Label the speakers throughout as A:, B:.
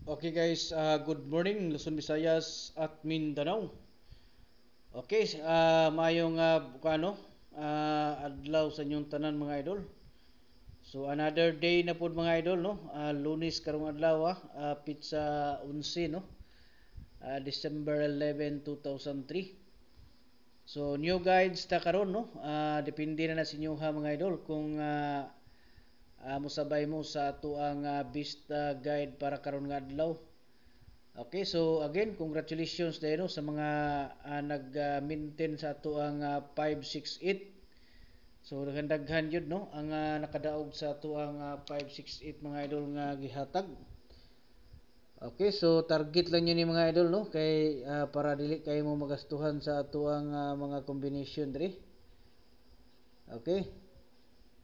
A: Okay guys, good morning Luzon, Visayas at Mindanao. Okay, mayong adlaw sa inyong tanan mga idol. So another day na pod mga idol no. Lunes karong adlaw pizza 11 no. December 11, 2003. So new guides ta karon no. Depende na sa inyo ha mga idol kung musabay mo sa ato ang best guide para karon nga adlaw. Okay, so again, congratulations dahil no, sa mga nag-maintain sa ato ang 568. So daghan yun no, ang nakadaog sa ato ang 568 mga idol nga gihatag. Okay, so target lang yun ni mga idol no, kay para dili kayo mo magastuhan sa ato ang mga combination diri. Okay.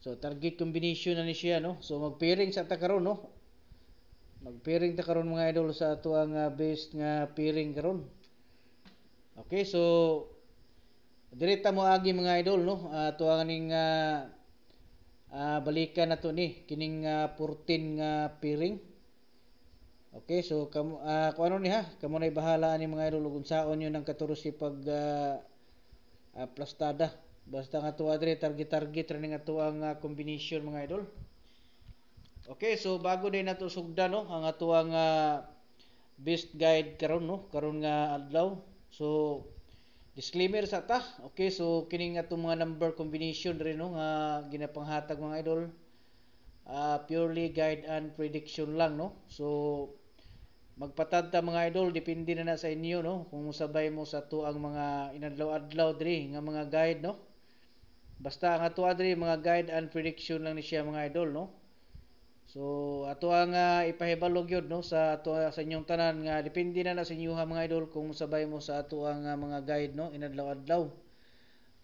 A: So target combination na ni siya no. So mag-pairing sa ta karon no. Mag-pairing ta karon mga idol sa ato ang base nga pairing karon. Okay, so direta mo agi mga idol no. Ato ang ning balikan nato ni kining 14 nga pairing. Okay, so kamo kung ano ni ha, kamo na bahala ani mga idol kung saon yun ang 14 pag plastada. Basta nga tuwa dire target ra ning ato ang combination mga idol. Okay, so bago din nato sugdan no ang ato ang best guide karon no, karon nga adlaw. So disclaimer sa ta. Okay, so kining atong mga number combination rin no nga ginapanghatag mga idol. Purely guide and prediction lang no. So magpatad ta mga idol, depende na sa inyo no kung musabay mo sa ato ang mga inadlaw-adlaw diri nga mga guide no. Basta ang ato diri mga guide and prediction lang ni siya mga idol no. So ato ang ipahibalog yun no sa ato sa inyong tanan nga depende na sa inyo ha mga idol kung sabay mo sa ato ang mga guide no inadlaw-adlaw.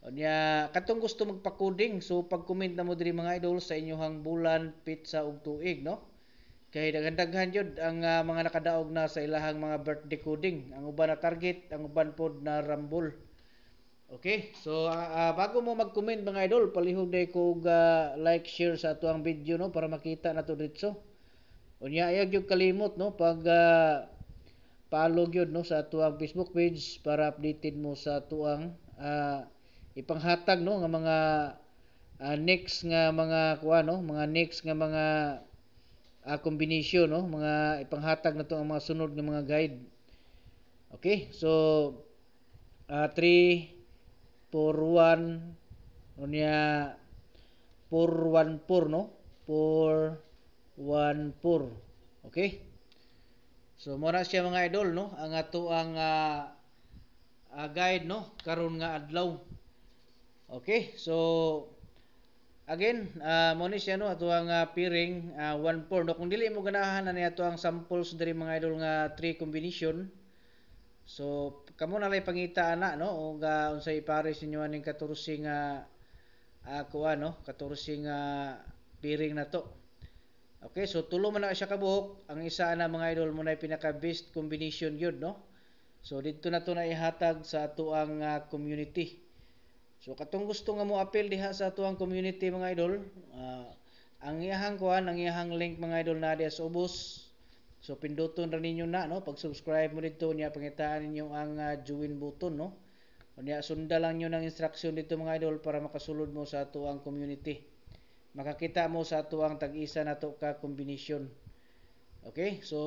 A: Unya katong gusto magpa-coding so pag-comment na mo diri mga idol sa inyong bulan, pizza ug tuig no. Kay daghan yun ang mga nakadaog na sa ilahang mga birthday coding. Ang uban na target, ang uban pod na rumble. Okay, so bago mo mag-comment mga idol, palihog day ko like, share sa ato ang video no para makita nato dito. Unya ayag yung kalimot no pag follow gyud no sa ato ang Facebook page para updated mo sa ato ang ipanghatag no nga mga next nga mga kuha no, mga next nga mga combination no, mga ipanghatag na to ang mga sunod nga mga guide. Okay, so 3 4-1 unya 4-1-4 no 4-1-4. Okay, so muna siya mga idol no ang ato ang guide no karon nga adlaw. Okay, so again mo ni siya no ato ang pairing 1-4 no kung dili mo ganahan na ni ato ang samples diri mga idol nga 3 combination. So kamo na lay pangita ana no og unsay ipares ninyo aning 14 nga kuha no 14 nga pairing na to. Okay, so tulo man na siya kabuok, ang isa na mga idol mo na pinaka best combination gyud no. So didto na to na ihatag sa ato ang community. So katong gusto nga mo appeal diha sa ato ang community mga idol, ang iyahang kuan, ang iyahang link mga idol na diha sa ubos. So pinduton ra ninyo na no pag subscribe mo dito niya pangitaan ninyo ang join button no. Unya sunda lang niyo ng instruction dito mga idol para makasulod mo sa ato ang community. Makakita mo sa ato ang tag-isa nato ka combination. Okay? So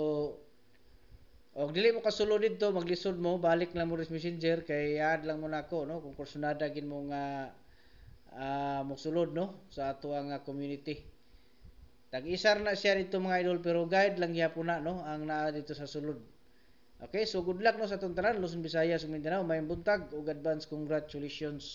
A: og dili mo kasulod dito, maglisod mo, balik lang mo sa Messenger kay add lang mo nako no kung kursunada gid mo nga mosulod no sa ato ang community. Tag-isar na siya dito mga idol pero guide lang gyapon na no ang naa dito sa sulod. Okay, so good luck no sa atong tanan Luzon, Visayas ug Mindanao. May buntag ug advance congratulations.